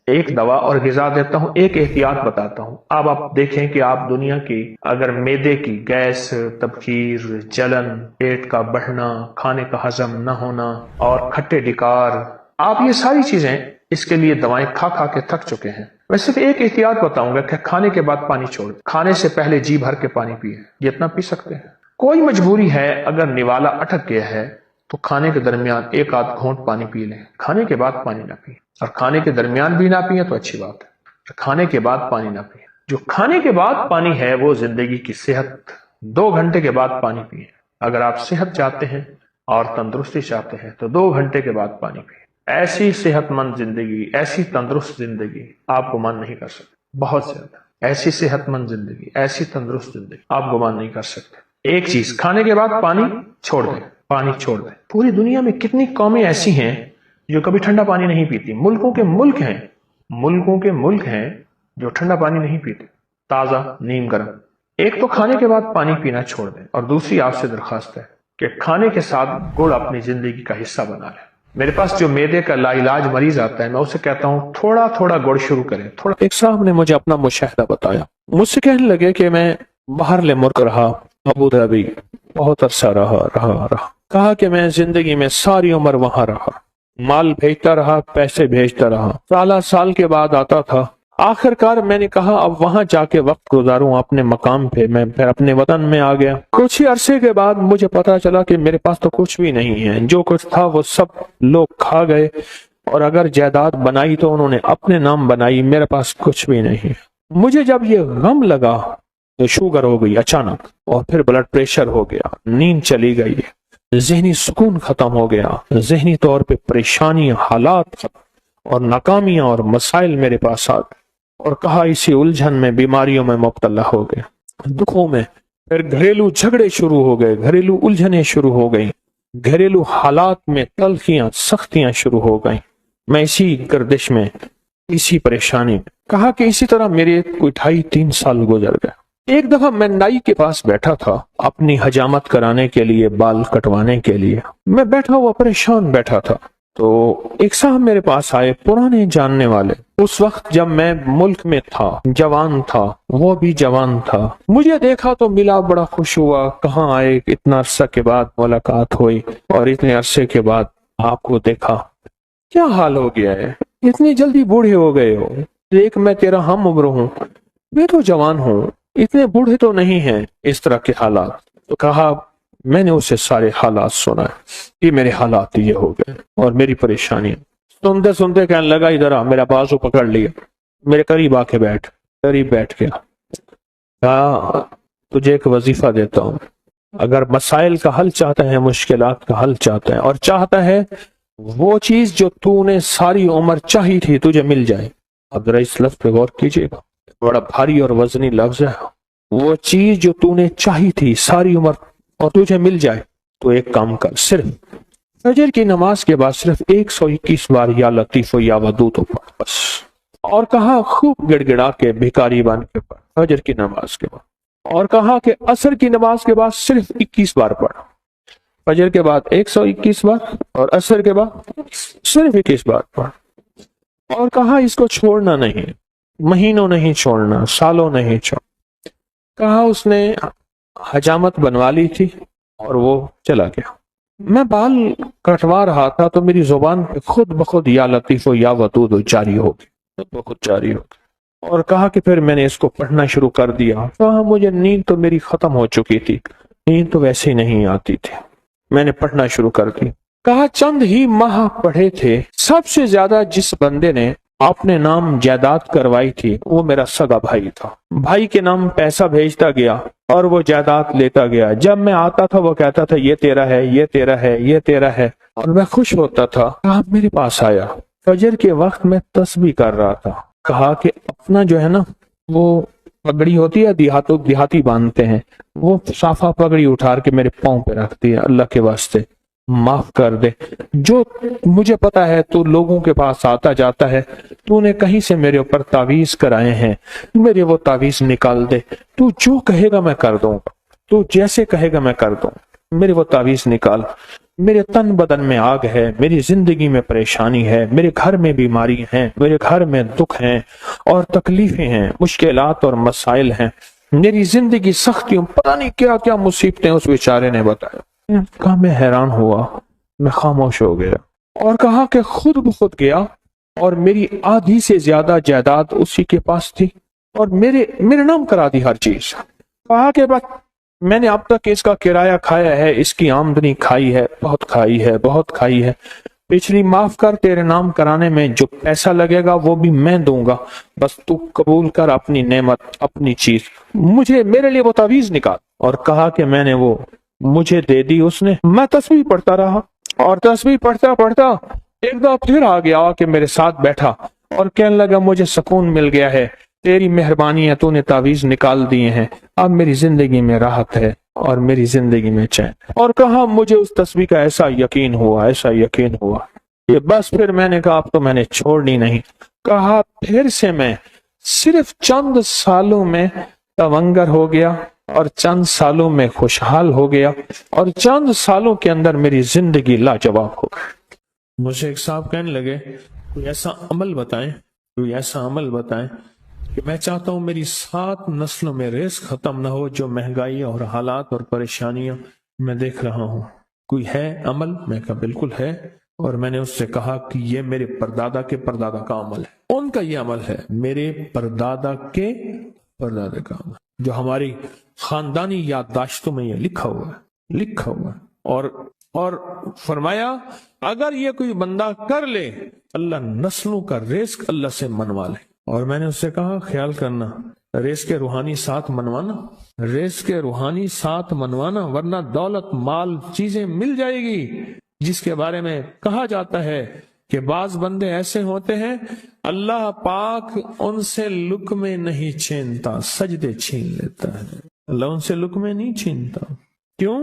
ایک دوا اور غذا دیتا ہوں، ایک احتیاط بتاتا ہوں۔ اب آپ دیکھیں کہ آپ دنیا کی اگر معدے کی گیس، تبخیر، جلن، پیٹ کا بڑھنا، کھانے کا ہضم نہ ہونا اور کھٹے ڈکار، آپ یہ ساری چیزیں اس کے لیے دوائیں کھا کھا کے تھک چکے ہیں۔ میں صرف ایک احتیاط بتاؤں گا کہ کھانے کے بعد پانی چھوڑ دیں، کھانے سے پہلے جی بھر کے پانی پیے، جتنا پی سکتے ہیں۔ کوئی مجبوری ہے، اگر نوالا اٹک گیا ہے تو کھانے کے درمیان ایک آدھ گھونٹ پانی پی لیں، کھانے کے بعد پانی نہ پئیں، اور کھانے کے درمیان بھی نہ پئیں تو اچھی بات ہے، کھانے کے بعد پانی نہ پئیں۔ جو کھانے کے بعد پانی ہے وہ زندگی کی صحت، 2 گھنٹے کے بعد پانی پئیں۔ اگر آپ صحت چاہتے ہیں اور تندرستی چاہتے ہیں تو 2 گھنٹے کے بعد پانی پئیں۔ ایسی صحت مند زندگی، ایسی تندرست زندگی آپ گمان نہیں کر سکتے، بہت زیادہ ایسی صحت مند زندگی، ایسی تندرست زندگی آپ گمان نہیں کر سکتے۔ ایک چیز، کھانے کے بعد پانی چھوڑ دیں، پانی چھوڑ دیں۔ پوری دنیا میں کتنی قومیں ایسی ہیں جو کبھی ٹھنڈا پانی نہیں پیتی، ملکوں کے ملک ہیں جو ٹھنڈا پانی نہیں پیتے، تازہ نیم گرم۔ ایک تو کھانے کے بعد پانی پینا چھوڑ دیں، اور دوسری آپ سے درخواست ہے کہ کھانے کے ساتھ گڑ اپنی زندگی کا حصہ بنا لیں۔ میرے پاس جو معدے کا لا علاج مریض آتا ہے میں اسے کہتا ہوں تھوڑا تھوڑا گڑ شروع کریں، تھوڑا۔ ایک صاحب نے مجھے اپنا مشاہدہ بتایا، مجھ سے کہنے لگے کہ میں باہر ملک رہا، ابو ظہبی بہت عرصہ رہا۔ کہا کہ میں زندگی میں ساری عمر وہاں رہا، مال بھیجتا رہا، پیسے بھیجتا رہا، سال کے بعد آتا تھا۔ آخر کار میں نے کہا اب وہاں جا کے وقت گزاروں اپنے مقام پہ، میں پھر اپنے وطن میں آ گیا۔ کچھ ہی عرصے کے بعد مجھے پتا چلا کہ میرے پاس تو کچھ بھی نہیں ہے، جو کچھ تھا وہ سب لوگ کھا گئے، اور اگر جائیداد بنائی تو انہوں نے اپنے نام بنائی، میرے پاس کچھ بھی نہیں۔ مجھے جب یہ غم لگا تو شوگر ہو گئی اچانک، اور پھر بلڈ پریشر ہو گیا، نیند چلی گئی، ذہنی سکون ختم ہو گیا، ذہنی طور پہ پریشانی، حالات ختم، اور ناکامیاں اور مسائل میرے پاس آ گئے، اور کہا اسی الجھن میں، بیماریوں میں مبتلا ہو گیا، دکھوں میں۔ پھر گھریلو جھگڑے شروع ہو گئے، گھریلو الجھنیں شروع ہو گئیں، گھریلو حالات میں تلخیاں، سختیاں شروع ہو گئیں۔ میں اسی گردش میں، اسی پریشانی میں، کہا کہ اسی طرح میرے کوئی 2.5-3 سال گزر گئے۔ ایک دفعہ میں نائی کے پاس بیٹھا تھا اپنی حجامت کرانے کے لیے، بال کٹوانے کے لیے، میں بیٹھا ہوا پریشان بیٹھا تھا، تو ایک صاحب میرے پاس آئے، پرانے جاننے والے، اس وقت جب میں ملک میں تھا، جوان تھا، وہ بھی جوان تھا۔ مجھے دیکھا تو ملا، بڑا خوش ہوا، کہاں آئے، اتنا عرصہ کے بعد ملاقات ہوئی، اور اتنے عرصے کے بعد آپ کو دیکھا، کیا حال ہو گیا ہے، اتنی جلدی بوڑھے ہو گئے ہو؟ دیکھ میں تیرا ہم عمر ہوں، میں تو جوان ہوں، اتنے بوڑھے تو نہیں ہیں۔ اس طرح کے حالات، تو کہا میں نے اسے سارے حالات سنا ہے، کہ میرے حالات یہ ہو گئے اور میری پریشانی۔ سنتے سنتے کہنے لگا ادھر آ، میرا بازو پکڑ لیا، میرے قریب آ کے قریب بیٹھ گیا، کہا تجھے ایک وظیفہ دیتا ہوں، اگر مسائل کا حل چاہتا ہے، مشکلات کا حل چاہتا ہے، اور چاہتا ہے وہ چیز جو تو نے ساری عمر چاہی تھی تجھے مل جائے۔ اب ذرا اس لفظ پہ غور کیجیے گا، بڑا بھاری اور وزنی لفظ ہے۔ وہ چیز جو تو نے چاہی تھی ساری عمر اور تجھے مل جائے، تو ایک کام کر، صرف فجر کی نماز کے بعد صرف 121 بار یا لطیف و یا ودود تو پڑھ بس۔ اور کہا خوب گڑ گڑا کے بھیکاری بن کے پڑھ فجر کی نماز کے بعد، اور کہا کہ عصر کی نماز کے بعد صرف 21 بار پڑھ، فجر کے بعد 121 بار اور عصر کے بعد صرف 21 بار پڑھ، اور کہا اس کو چھوڑنا نہیں، مہینوں نہیں چھوڑنا، سالوں نہیں چھوڑنا۔ کہا اس نے حجامت بنوا لی تھی اور وہ چلا گیا۔ میں بال کٹوا رہا تھا تو میری زبان پہ خود بخود یا لطیف و یا ودود جاری ہو گئی، خود بخود جاری ہو گئی، اور کہا کہ پھر میں نے اس کو پڑھنا شروع کر دیا۔ کہا مجھے نیند تو میری ختم ہو چکی تھی، نیند تو ویسے ہی نہیں آتی تھی، میں نے پڑھنا شروع کر دی۔ کہا چند ہی ماہ پڑھے تھے، سب سے زیادہ جس بندے نے اپنے نام جائیداد کروائی تھی وہ میرا سگا بھائی تھا۔ بھائی کے نام پیسہ بھیجتا گیا اور وہ جائیداد لیتا گیا، جب میں آتا تھا وہ کہتا تھا یہ تیرا ہے، یہ تیرا ہے، یہ تیرا ہے، اور میں خوش ہوتا تھا۔ کہا میرے پاس آیا، فجر کے وقت میں تسبیح کر رہا تھا، کہا کہ اپنا جو ہے نا وہ پگڑی ہوتی ہے، دیہاتی باندھتے ہیں، وہ صافہ پگڑی اٹھا کے میرے پاؤں پہ رکھ دیا، اللہ کے واسطے معاف کر دے، جو مجھے پتا ہے تو لوگوں کے پاس آتا جاتا ہے، تو نے کہیں سے میرے اوپر تعویذ کرائے ہیں، میرے وہ تعویذ نکال دے، تو جو کہے گا میں کر دوں گا، تو جیسے کہے گا میں کر دوں، میرے وہ تعویذ نکال۔ میرے تن بدن میں آگ ہے، میری زندگی میں پریشانی ہے، میرے گھر میں بیماری ہیں، میرے گھر میں دکھ ہیں اور تکلیفیں ہیں، مشکلات اور مسائل ہیں، میری زندگی سختیوں، پتہ نہیں کیا کیا مصیبتیں اس بیچارے نے بتایا۔ کہا میں حیران ہوا، میں خاموش ہو گیا اور کہا کہ خود بخود گیا اور میری آدھی سے زیادہ جائیداد اسی کے پاس تھی اور میرے نام کرا دی ہر چیز۔ کہا کہ بس میں نے اب تک اس کا کرایہ کھایا ہے، اس کی آمدنی کھائی ہے، بہت کھائی ہے، بہت کھائی ہے، پچھلی معاف کر، تیرے نام کرانے میں جو پیسہ لگے گا وہ بھی میں دوں گا، بس تو قبول کر اپنی نعمت، اپنی چیز، میرے لیے وہ تعویذ نکال۔ اور کہا کہ میں نے وہ مجھے دے دی اس نے۔ میں تسبیح پڑھتا رہا اور تسبیح پڑھتا پڑھتا ایک دفعہ پھر آ گیا کہ میرے ساتھ بیٹھا اور کہنے لگا مجھے سکون مل گیا ہے، تیری مہربانی ہے، تو نے تعویذ نکال دیے ہیں، اب میری زندگی میں راحت ہے اور میری زندگی میں چین۔ اور کہا مجھے اس تسبیح کا ایسا یقین ہوا، ایسا یقین ہوا کہ بس پھر میں نے کہا اب تو میں نے چھوڑنی نہیں۔ کہا پھر سے میں صرف چند سالوں میں تونگر ہو گیا اور چند سالوں میں خوشحال ہو گیا اور چند سالوں کے اندر میری زندگی لاجواب ہو گئی۔ مجھے ایک صاحب کہنے لگے کوئی ایسا عمل بتائیں، کوئی ایسا عمل بتائیں کہ میں چاہتا ہوں میری 7 نسلوں میں رزق ختم نہ ہو، جو مہنگائی اور حالات اور پریشانیاں میں دیکھ رہا ہوں، کوئی ہے عمل؟ میں کہا بالکل ہے، اور میں نے اس سے کہا کہ یہ میرے پردادا کے پردادا کا عمل ہے، ان کا یہ عمل ہے، میرے پردادا کے پردادا کا عمل، جو ہماری خاندانی یادداشتوں میں یہ لکھا ہوا ہے، لکھا ہوا ہے۔ اور فرمایا اگر یہ کوئی بندہ کر لے، اللہ نسلوں کا رزق اللہ سے منوا لے۔ اور میں نے اس سے کہا خیال کرنا، رزق کے روحانی ساتھ منوانا، رزق کے روحانی ساتھ منوانا، ورنہ دولت، مال، چیزیں مل جائے گی جس کے بارے میں کہا جاتا ہے کہ بعض بندے ایسے ہوتے ہیں اللہ پاک ان سے لقمے نہیں چھینتا، سجدے چھین لیتا ہے، اللہ ان سے لقمے نہیں چھینتا۔ کیوں؟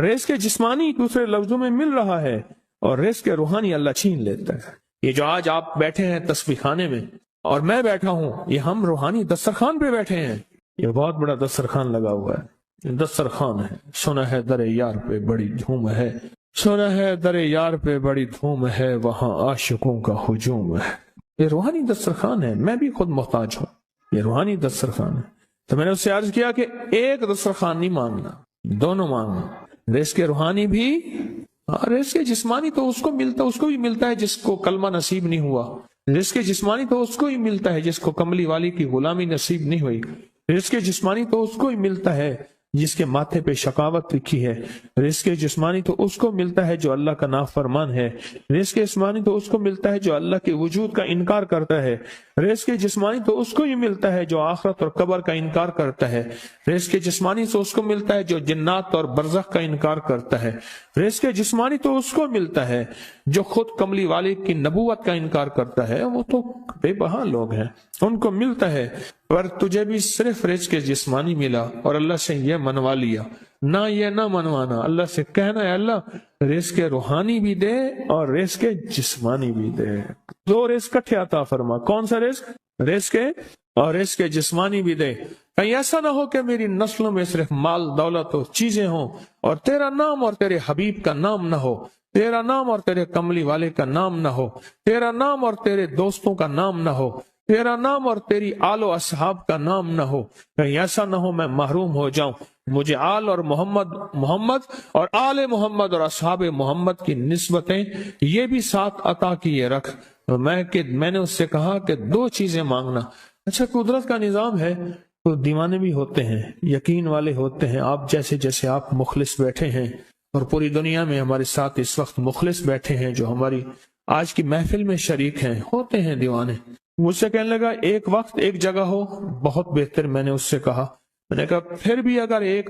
رزق جسمانی دوسرے لفظوں میں مل رہا ہے اور رزق روحانی اللہ چھین لیتا ہے۔ یہ جو آج آپ بیٹھے ہیں تسبیح خانے میں اور میں بیٹھا ہوں، یہ ہم روحانی دسترخوان پہ بیٹھے ہیں، یہ بہت بڑا دسترخوان لگا ہوا ہے، دسترخوان ہے، سنا ہے در یار پہ بڑی دھوم ہے، سنا ہے در یار پہ بڑی دھوم ہے، وہاں عاشقوں کا ہجوم ہے۔ یہ روحانی دسترخوان ہے، میں بھی خود محتاج ہوں، یہ روحانی دسترخوان ہے۔ تو میں نے اس سے عرض کیا کہ ایک دسترخوان نہیں مانگنا، دونوں مانگنا، رزق روحانی بھی، رزق جسمانی تو اس کو بھی ملتا ہے جس کو کلمہ نصیب نہیں ہوا، رزق جسمانی تو اس کو ہی ملتا ہے جس کو کملی والی کی غلامی نصیب نہیں ہوئی، رزق جسمانی تو اس کو ہی ملتا ہے جس کے ماتھے پہ شقاوت لکھی ہے، رزق جسمانی تو اس کو ملتا ہے جو اللہ کا نافرمان ہے، رزق جسمانی تو اس کو ملتا ہے جو اللہ کے وجود کا انکار کرتا ہے، رزق جسمانی تو اس کو ہی ملتا ہے جو آخرت اور قبر کا انکار کرتا ہے، رزق جسمانی تو اس کو ملتا ہے جو جنات اور برزخ کا انکار کرتا ہے، رزق جسمانی تو اس کو ملتا ہے جو خود کملی والے کی نبوت کا انکار کرتا ہے، وہ تو بے بہا لوگ ہیں، ان کو ملتا ہے، پر تجھے بھی صرف رزق جسمانی ملا اور اللہ سے یہ منوا لیا، نہ یہ نہ منوانا، اللہ سے کہنا ہے اللہ رزق روحانی بھی دے اور رزق جسمانی بھی دے، دو رزق کٹھے عطا فرما۔ کون سا رزق؟ رزق اور رزق جسمانی بھی دے۔ کہیں ایسا نہ ہو کہ میری نسلوں میں صرف مال، دولت اور چیزیں ہوں اور تیرا نام اور تیرے حبیب کا نام نہ ہو، تیرا نام اور تیرے کملی والے کا نام نہ ہو، تیرا نام اور تیرے دوستوں کا نام نہ ہو، تیرا نام اور تیری آل و اصحاب کا نام نہ ہو، کہیں ایسا نہ ہو میں محروم ہو جاؤں، مجھے آل اور محمد اور آل محمد اور اصحاب محمد کی نسبتیں یہ بھی ساتھ عطا کیے رکھ۔ میں نے اس سے کہا کہ 2 چیزیں مانگنا۔ اچھا قدرت کا نظام ہے، تو دیوانے بھی ہوتے ہیں، یقین والے ہوتے ہیں، آپ جیسے آپ مخلص بیٹھے ہیں اور پوری دنیا میں ہمارے ساتھ اس وقت مخلص بیٹھے ہیں جو ہماری آج کی محفل میں شریک ہیں، ہوتے ہیں دیوانے۔ مجھ سے کہنے لگا ایک وقت ایک جگہ ہو بہت بہتر، میں نے اس سے کہا، میں نے کہا پھر بھی اگر ایک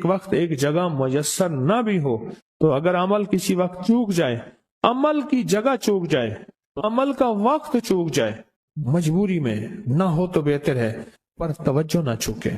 وقت ایک جگہ میسر نہ بھی ہو تو اگر عمل کسی وقت چوک جائے، عمل کی جگہ چوک جائے، عمل کا وقت چوک جائے، مجبوری میں نہ ہو تو بہتر ہے، پر توجہ نہ چوکے،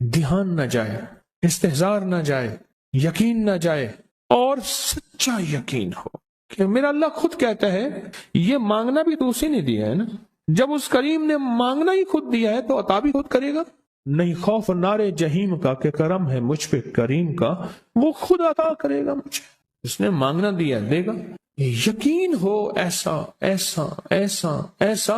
دھیان نہ جائے، استحضار نہ جائے، یقین نہ جائے، اور سچا یقین ہو کہ میرا اللہ خود کہتا ہے یہ مانگنا بھی تو اسی نے دیا ہے نا، جب اس کریم نے مانگنا ہی خود دیا ہے تو عطا بھی خود کرے گا۔ نہیں خوف نارے جہیم کا کہ کرم ہے مجھ پہ کریم کا، وہ خود عطا کرے گا مجھے۔ اس نے مانگنا دیا دے گا. یقین ہو ایسا ایسا ایسا ایسا،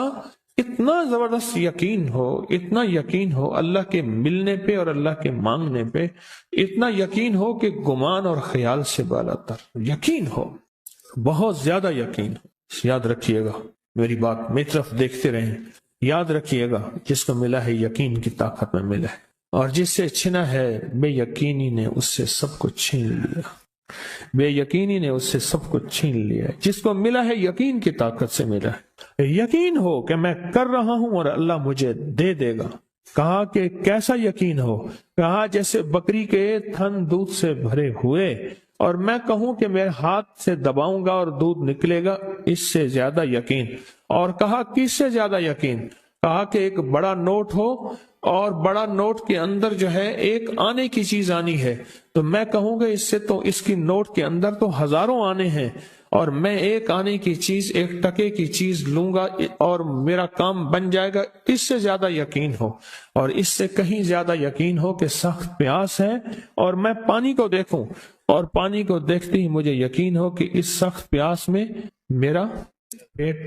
اتنا زبردست یقین ہو، اتنا یقین ہو اللہ کے ملنے پہ اور اللہ کے مانگنے پہ، اتنا یقین ہو کہ گمان اور خیال سے بالا تر یقین ہو، بہت زیادہ یقین ہو. یاد رکھیے گا میری بات، میری طرف دیکھتے رہیں. یاد رکھیے گا جس کو ملا ہے یقین کی طاقت میں ملا ہے، اور جس سے چھنا ہے بے یقینی نے اس سے سب کچھ چھین لیا. بے یقینی نے اس سے سب کچھ چھین لیا. جس کو ملا ہے یقین کی طاقت سے ملا ہے. یقین ہو کہ میں کر رہا ہوں اور اللہ مجھے دے دے گا. کہا کہ کیسا یقین ہو؟ کہا جیسے بکری کے تھن دودھ سے بھرے ہوئے اور میں کہوں کہ میرے ہاتھ سے دباؤں گا اور دودھ نکلے گا، اس سے زیادہ یقین. اور کہا کس سے زیادہ یقین؟ کہا کہ ایک بڑا نوٹ ہو اور بڑا نوٹ کے اندر جو ہے ایک آنے کی چیز آنی ہے، تو میں کہوں گا اس سے تو اس کی نوٹ کے اندر تو ہزاروں آنے ہیں، اور میں ایک آنے کی چیز، ایک ٹکے کی چیز لوں گا اور میرا کام بن جائے گا. اس سے زیادہ یقین ہو، اور اس سے کہیں زیادہ یقین ہو کہ سخت پیاس ہے اور میں پانی کو دیکھوں، اور پانی کو دیکھتے ہی مجھے یقین ہو کہ اس سخت پیاس میں میرا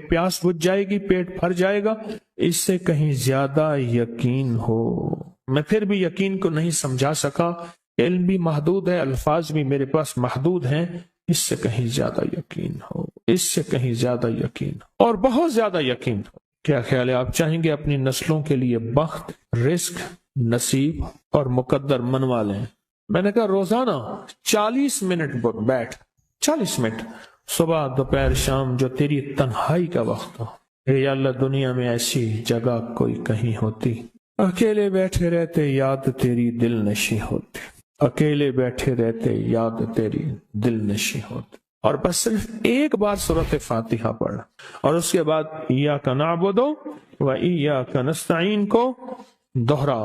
پیاس بجھ جائے گی، پیٹ بھر جائے گا. اس سے کہیں زیادہ یقین ہو. میں پھر بھی یقین کو نہیں سمجھا سکا، علم بھی محدود ہے، الفاظ بھی میرے پاس محدود ہیں. اس سے کہیں زیادہ یقین ہو، اس سے کہیں زیادہ یقین ہو، اور بہت زیادہ یقین ہو. کیا خیال ہے؟ آپ چاہیں گے اپنی نسلوں کے لیے بخت، رزق، نصیب اور مقدر منوا لیں؟ میں نے کہا روزانہ 40 منٹ بیٹھ، 40 منٹ صبح دوپہر شام، جو تیری تنہائی کا وقت ہو. اے یا اللہ دنیا میں ایسی جگہ کوئی کہیں ہوتی، اکیلے بیٹھے رہتے یاد تیری دل نشی ہوتی، اکیلے بیٹھے رہتے یاد تیری دل نشی ہوتی. اور بس صرف ایک بار سورۃ فاتحہ پڑھ، اور اس کے بعد ایاک نعبد و ایاک نستعین کو دوہرا.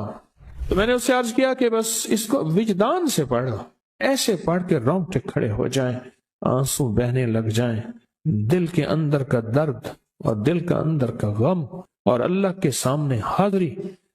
تو میں نے اس سے عرض کیا کہ بس اس کو وجدان سے پڑھا، ایسے پڑھ کے رونگٹے کھڑے ہو جائیں، آنسو بہنے لگ جائیں، دل کے اندر کا درد اور دل کا اندر کا غم اور اللہ کے سامنے حاضری،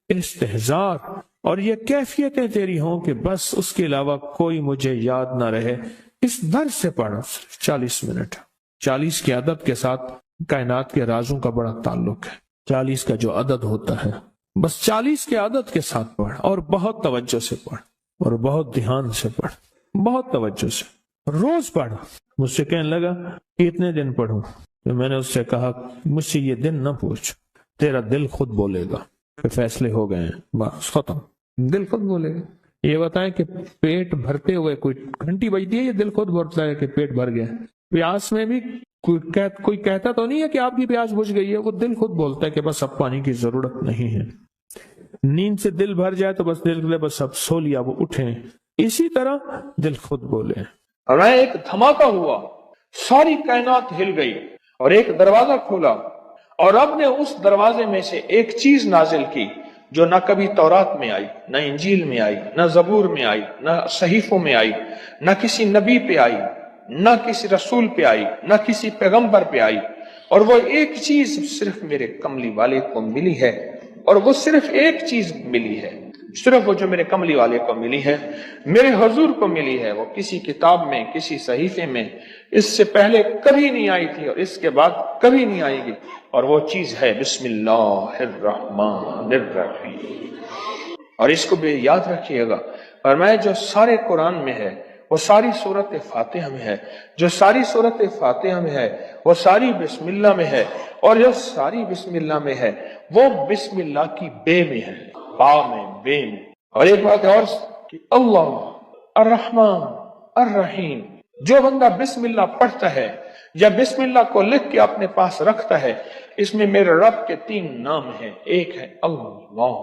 استحضار، اور یہ کیفیتیں تیری ہوں کہ بس اس کے علاوہ کوئی مجھے یاد نہ رہے. اس درد سے پڑھا 40 منٹ. 40 کی عدد کے ساتھ کائنات کے رازوں کا بڑا تعلق ہے. 40 کا جو عدد ہوتا ہے، بس 40 کے عدد کے ساتھ پڑھ، اور بہت توجہ سے پڑھ، اور بہت دھیان سے پڑھ، بہت توجہ سے. روز پڑھ. مجھ سے کہنے لگا کتنے دن پڑھوں؟ تو میں نے اس سے کہا مجھ سے یہ دن نہ پوچھ، تیرا دل خود بولے گا کہ فیصلے ہو گئے ہیں، بس ختم. دل خود بولے گا. یہ بتائیں کہ پیٹ بھرتے ہوئے کوئی گھنٹی بجتی ہے، یہ دل خود بولتا ہے کہ پیٹ بھر گیا. پیاس میں بھی کوئی کہتا تو نہیں ہے کہ آپ کی پیاس بجھ گئی ہے، وہ دل خود بولتا ہے کہ بس اب پانی کی ضرورت نہیں ہے. نیند سے دل بھر جائے تو بس دل کے بس اب سو لیا، وہ اٹھیں. اسی طرح دل خود بولے. اور ایک دھماکہ ہوا، ساری کائنات ہل گئی، اور ایک دروازہ کھولا، اور اب نے اس دروازے میں سے ایک چیز نازل کی جو نہ کبھی تورات میں آئی، نہ انجیل میں آئی، نہ زبور میں آئی، نہ صحیفوں میں آئی، نہ کسی نبی پہ آئی، نہ کسی رسول پہ آئی، نہ کسی پیغمبر پہ آئی. اور وہ ایک چیز صرف میرے کملی والے کو ملی ہے، اور وہ صرف ایک چیز ملی ہے، صرف وہ جو میرے کملی والے کو ملی ہے، میرے حضور کو ملی ہے. وہ کسی کتاب میں، کسی صحیفے میں اس سے پہلے کبھی نہیں آئی تھی، اور اس کے بعد کبھی نہیں آئے گی. اور وہ چیز ہے بسم اللہ الرحمن الرحیم. اور اس کو بھی یاد رکھیے گا. اور میں جو سارے قرآن میں ہے وہ ساری سورۃ فاتحہ میں ہے، جو ساری سورۃ فاتحہ میں ہے وہ ساری بسم اللہ میں ہے، اور جو ساری بسم اللہ میں ہے وہ بسم اللہ کی بے میں ہے، با میں، بے میں. اور ایک بات اور کہ اللہ الرحمن الرحیم، جو بندہ بسم اللہ پڑھتا ہے یا بسم اللہ کو لکھ کے اپنے پاس رکھتا ہے، اس میں میرے رب کے 3 نام ہیں. ایک ہے اللہ،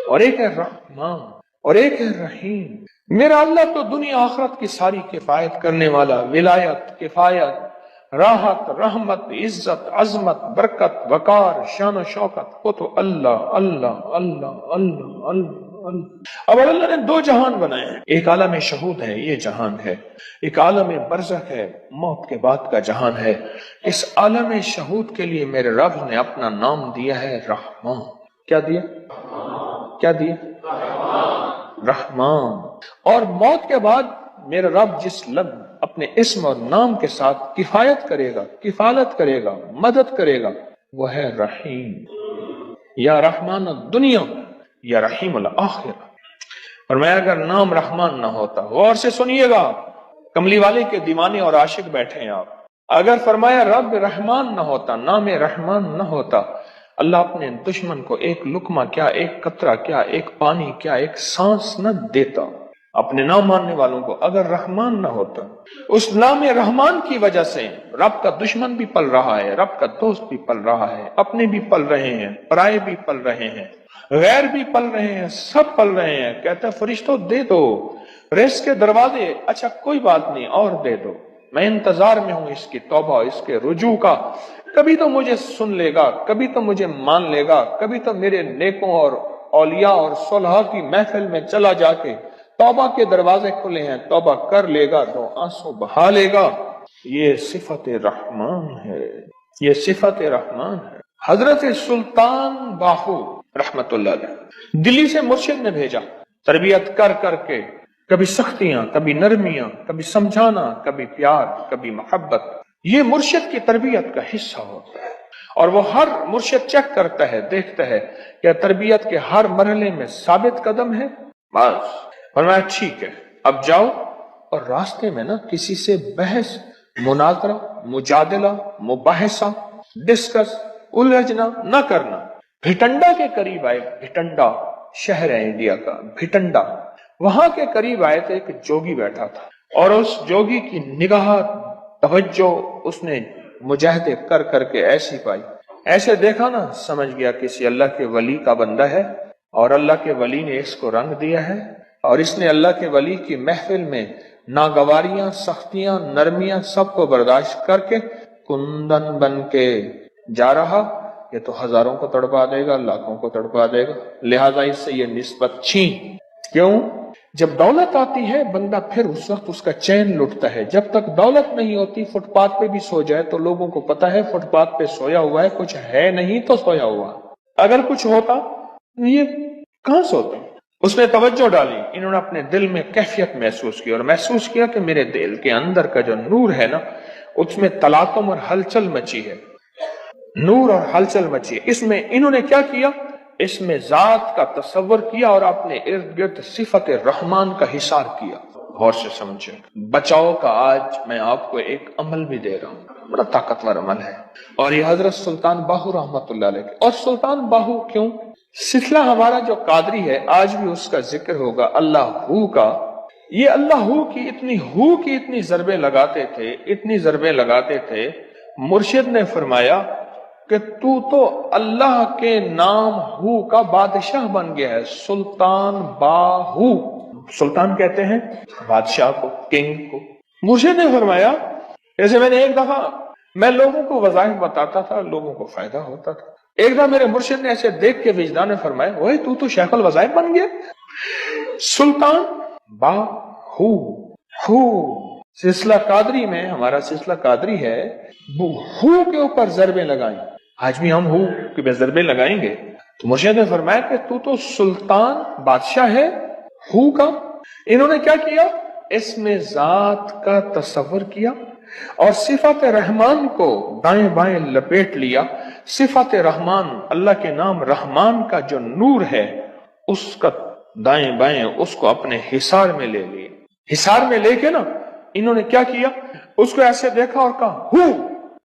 اور ایک ہے رحمان، اور ایک ہے رحیم. میرا اللہ تو دنیا آخرت کی ساری کفایت کرنے والا، ولایت، کفایت، راحت، رحمت، عزت، عظمت، برکت، وقار، شان و شوکت، وہ تو اللہ اللہ اللہ اللہ اللہ. اب اللہ نے 2 جہان بنائے ہیں، ایک عالم شہود ہے، یہ جہان ہے، ایک عالم برزخ ہے، موت کے بعد کا جہان ہے. اس عالم شہود کے لیے میرے رب نے اپنا نام دیا ہے رحمان. کیا دیا؟ کیا دیا؟ رحمان. اور موت کے بعد میرا رب جس لفظ اپنے اسم اور نام کے ساتھ کفایت کرے گا، کفالت کرے گا، مدد کرے گا، وہ ہے رحیم، یا رحمان الدنیا یا رحیم الآخرہ۔ اور میں اگر نام رحمان نہ ہوتا، غور سے سنیے گا، کملی والے کے دیوانے اور عاشق بیٹھے ہیں آپ، اگر فرمایا رب رحمان نہ ہوتا، نام رحمان نہ ہوتا، اللہ اپنے دشمن کو ایک لقمہ کیا، ایک قطرہ کیا، ایک پانی کیا، ایک سانس نہ دیتا۔ اپنے نام ماننے والوں کو اگر رحمان نہ ہوتا، اس نام رحمان کی وجہ سے رب کا دشمن بھی پل رہا ہے، رب کا دوست بھی پل رہا ہے، اپنے بھی پل رہے ہیں، پرائے بھی پل رہے ہیں، غیر بھی پل رہے ہیں، سب پل رہے ہیں۔ کہتا ہے فرشتوں دے دو رزق کے دروازے، اچھا کوئی بات نہیں اور دے دو، میں انتظار میں ہوں اس کی توبہ، اس کے رجوع کا، کبھی تو مجھے سن لے گا، کبھی تو مجھے مان لے گا، کبھی تو میرے نیکوں اور اولیاء اور صلحاء کی محفل میں چلا جا کے توبہ کے دروازے کھلے ہیں، توبہ کر لے گا تو آنسو بہا لے گا۔ یہ صفت رحمان ہے، یہ صفت رحمان ہے۔ حضرت سلطان باہو رحمت اللہ علیہ دلی سے مرشد نے بھیجا، تربیت کر کر کے، کبھی سختیاں، کبھی نرمیاں، کبھی سمجھانا، کبھی پیار، کبھی محبت، یہ مرشد کی تربیت کا حصہ ہوتا ہے۔ اور وہ ہر مرشد چیک کرتا ہے، دیکھتا ہے کہ تربیت کے ہر مرحلے میں ثابت قدم ہے، بس فرمایا ٹھیک ہے اب جاؤ، اور راستے میں نا کسی سے بحث، مناظرہ، مجادلہ، مباحثہ، ڈسکس، الجھنا نہ کرنا۔ بھٹنڈا کے قریب آئے، بھٹنڈا شہر ہے انڈیا کا، بھٹنڈا، وہاں کے قریب آئے تو ایک جوگی بیٹھا تھا، اور اس جوگی کی نگاہ توجہ اس نے مجاہدے کر کر کے ایسی پائی، ایسے دیکھا نا سمجھ گیا کسی اللہ کے ولی کا بندہ ہے، اور اللہ کے ولی نے اس کو رنگ دیا ہے، اور اس نے اللہ کے ولی کی محفل میں ناگواریاں، سختیاں، نرمیاں سب کو برداشت کر کے کندن بن کے جا رہا، یہ تو ہزاروں کو تڑپا دے گا، لاکھوں کو تڑپا دے گا، لہذا اس سے یہ نسبت چھین۔ کیوں؟ جب دولت آتی ہے بندہ پھر اس وقت اس کا چین لٹتا ہے، جب تک دولت نہیں ہوتی فٹ پاتھ پہ بھی سو جائے تو لوگوں کو پتا ہے فٹ پاتھ پہ سویا ہوا ہے، کچھ ہے نہیں تو سویا ہوا، اگر کچھ ہوتا یہ کہاں سوتا؟ اس نے توجہ ڈالی، انہوں نے اپنے دل میں کیفیت محسوس کی، اور محسوس کیا کہ میرے دل کے اندر کا جو نور ہے نا اس میں تلاطم اور ہلچل مچی ہے، نور اور ہلچل مچی ہے۔ اس میں انہوں نے کیا کیا، اس میں ذات کا تصور کیا اور اپنے ارد گرد صفت رحمان کا حصار کیا۔ غور سے سمجھے، بچاؤ کا آج میں آپ کو ایک عمل بھی دے رہا ہوں، بڑا طاقتور عمل ہے، اور یہ حضرت سلطان باہو رحمت اللہ علیہ۔ اور سلطان باہو کیوں؟ سلسلہ ہمارا جو قادری ہے آج بھی اس کا ذکر ہوگا، اللہ ہو کا۔ یہ اللہ ہو کی اتنی ضربیں لگاتے تھے، اتنی ضربیں لگاتے تھے، مرشد نے فرمایا کہ تو اللہ کے نام ہو کا بادشاہ بن گیا ہے، سلطان باہو۔ سلطان کہتے ہیں بادشاہ کو، کنگ کو۔ مرشد نے فرمایا، جیسے میں نے ایک دفعہ میں لوگوں کو وظائف بتاتا تھا، لوگوں کو فائدہ ہوتا تھا، ایک دفعہ میرے مرشد نے ایسے دیکھ کے وجدان نے فرمایا، اوئے تو شیخ الوظائف بن گیا، سلطان باہو۔ ہو سلسلہ قادری میں، ہمارا سلسلہ قادری ہے، ہو کے اوپر ضربیں لگائیں، آج بھی ہم ہو کہ ضربیں لگائیں گے۔ تو مرشد نے فرمایا کہ تو سلطان بادشاہ ہے ہو کا۔ انہوں نے کیا کیا، اس میں ذات کا تصور کیا اور صفت رحمان کو دائیں بائیں لپیٹ لیا۔ صفت رحمان، اللہ کے نام رحمان کا جو نور ہے اس کا دائیں بائیں اس کو اپنے حصار میں لے لیا۔ حصار میں لے کے نا انہوں نے کیا کیا، اس کو ایسے دیکھا اور کہا ہو،